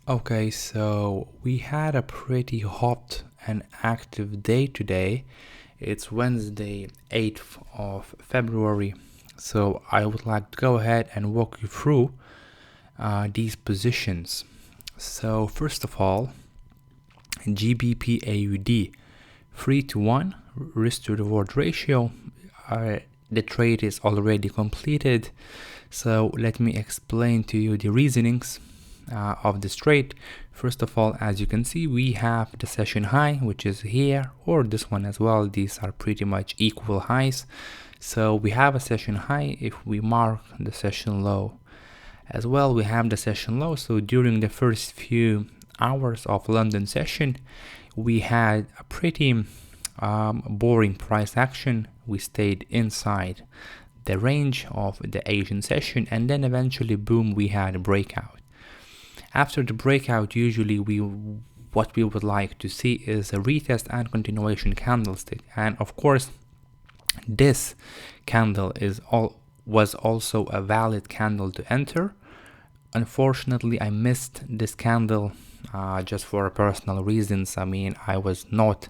Okay, so we had a pretty hot and active day today. It's Wednesday, 8th of February. So I would like to go ahead and walk you through these positions. So, first of all, GBP AUD 3 to 1 risk to reward ratio. The trade is already completed. So, let me explain to you the reasonings of this trade. First of all, as you can see, we have the session high, which is here, or this one as well. These are pretty much equal highs. So we have a session high. If we mark the session low as well, we have the session low. So during the first few hours of London session, we had a pretty boring price action. We stayed inside the range of the Asian session, and then eventually, boom, we had a breakout. After the breakout, usually what we would like to see is a retest and continuation candlestick. And of course, this candle was also a valid candle to enter. Unfortunately, I missed this candle just for personal reasons. I mean, I was not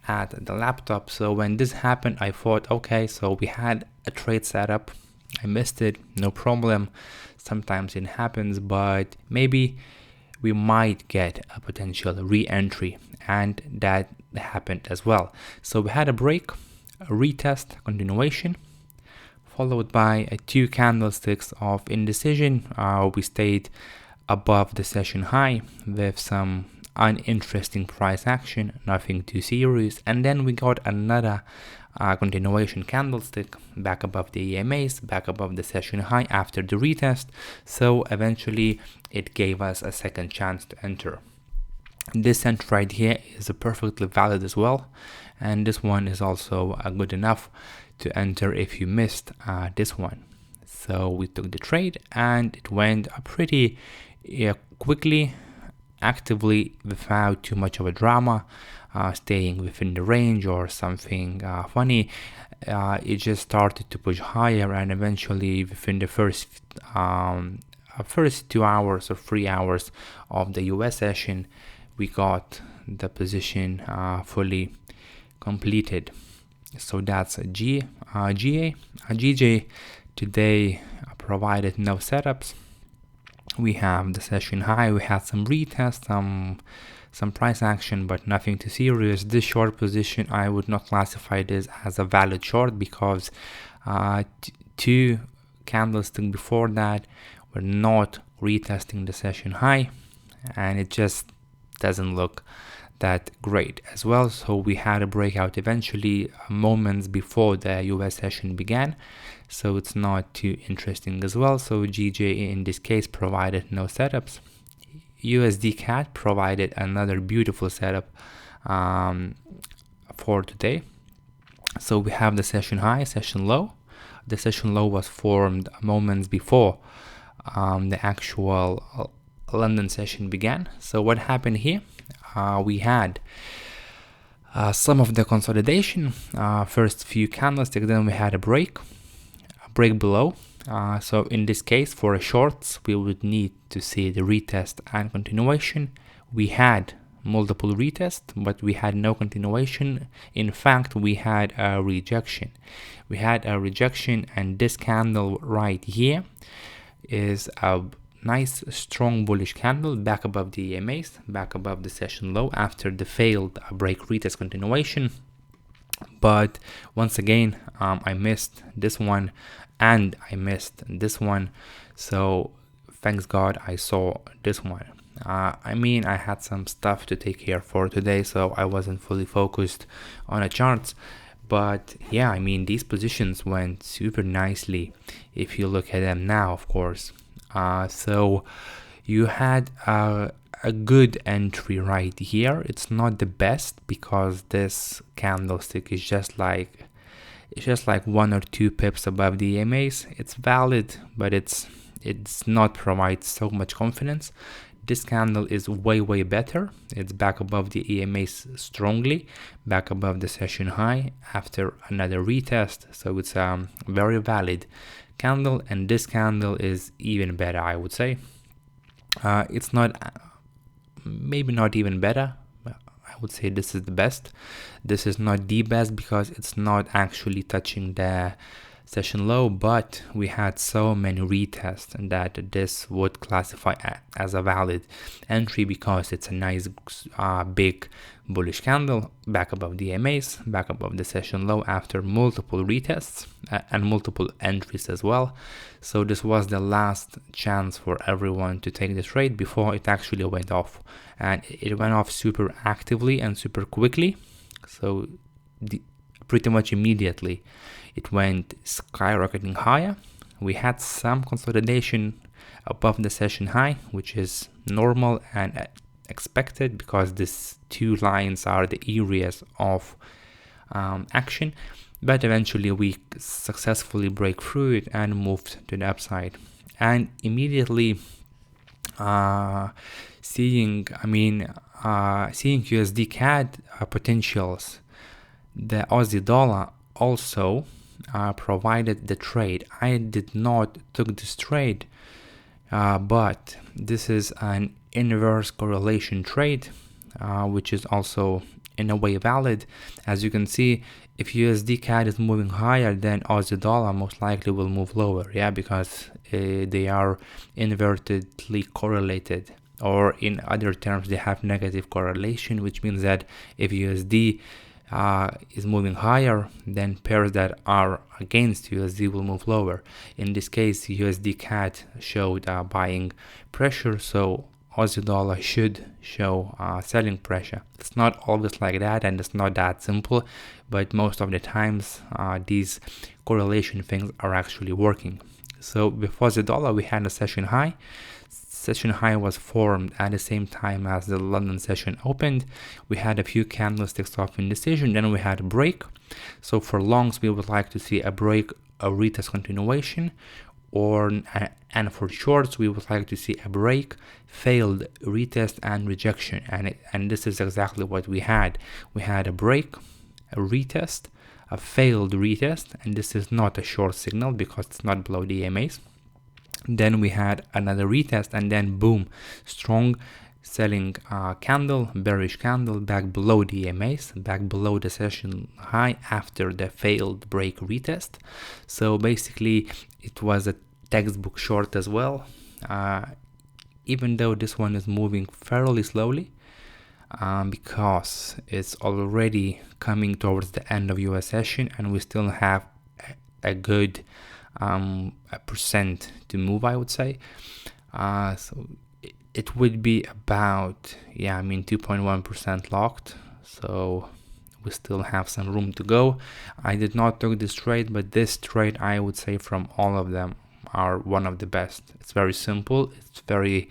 at the laptop. So when this happened, I thought, okay, so we had a trade setup. I missed it, no problem. Sometimes it happens, but maybe we might get a potential re-entry, and that happened as well. So we had a break, a retest, continuation, followed by two candlesticks of indecision. We stayed above the session high with some uninteresting price action, nothing too serious, and then we got another continuation candlestick back above the EMAs, back above the session high after the retest. So eventually it gave us a second chance to enter. This entry right here is perfectly valid as well, and this one is also good enough to enter if you missed this one. So we took the trade and it went pretty quickly, actively, without too much of a drama, staying within the range or something funny. It just started to push higher, and eventually within the first 2 hours or 3 hours of the US session, we got the position fully completed. So that's GA. GJ today provided no setups. We have the session high, we had some retest, some price action, but nothing too serious. This short position, I would not classify this as a valid short because two candlesticks before that were not retesting the session high, and it just doesn't look that great as well. So we had a breakout eventually moments before the US session began, so it's not too interesting as well. So GJ in this case provided no setups. USD CAD provided another beautiful setup for today. So we have the session high, session low. The session low was formed moments before the actual London session began. So what happened here? We had some of the consolidation, first few candlesticks, then we had a break below. So in this case, for a shorts, we would need to see the retest and continuation. We had multiple retests, but we had no continuation. In fact, we had a rejection. And this candle right here is a nice strong bullish candle back above the EMAs, back above the session low after the failed break retest continuation. But once again, I missed this one and I missed this one. So thanks God I saw this one. I mean, I had some stuff to take care for today, so I wasn't fully focused on the charts. But yeah, I mean, these positions went super nicely if you look at them now, of course. So you had a good entry right here. It's not the best because this candlestick is just like 1 or 2 pips above the EMAs. It's valid, but it's not provide so much confidence. This candle is way better. It's back above the EMAs strongly, back above the session high after another retest. So it's a very valid candle, and this candle is even better, I would say. It's not maybe not even better. I would say this is the best. This is not the best because it's not actually touching the session low, but we had so many retests that this would classify as a valid entry because it's a nice big bullish candle back above the EMAs, back above the session low after multiple retests and multiple entries as well. So this was the last chance for everyone to take the trade before it actually went off, and it went off super actively and super quickly. So pretty much immediately it went skyrocketing higher. We had some consolidation above the session high, which is normal and expected because these two lines are the areas of action. But eventually we successfully break through it and moved to the upside. And immediately seeing USD CAD potentials, the Aussie dollar also provided the trade. I did not took this trade, but this is an inverse correlation trade, which is also in a way valid. As you can see, if USD CAD is moving higher, then Aussie dollar most likely will move lower, because they are invertedly correlated, or in other terms, they have negative correlation, which means that if USD is moving higher, then pairs that are against USD will move lower. In this case, USD CAD showed buying pressure, so Aussie dollar should show selling pressure. It's not always like that, and it's not that simple, but most of the times these correlation things are actually working. So with Aussie dollar, we had a session high. Session high was formed at the same time as the London session opened. We had a few candlesticks of indecision, then we had a break. So for longs, we would like to see a break, a retest continuation, and for shorts, we would like to see a break, failed retest, and rejection. And this is exactly what we had. We had a break, a retest, a failed retest, and this is not a short signal because it's not below the EMAs. Then we had another retest, and then boom, strong selling candle, bearish candle back below the EMAs, back below the session high after the failed break retest. So basically it was a textbook short as well, even though this one is moving fairly slowly, because it's already coming towards the end of US session and we still have a good a percent to move, I would say. So it would be about 2.1% locked, so we still have some room to go. I did not take this trade, but this trade, I would say, from all of them are one of the best. It's very simple, it's very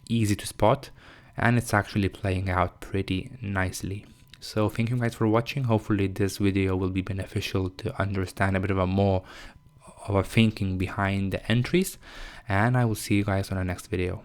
easy to spot, and it's actually playing out pretty nicely. So thank you guys for watching. Hopefully this video will be beneficial to understand a bit of a more of a thinking behind the entries, and I will see you guys on the next video.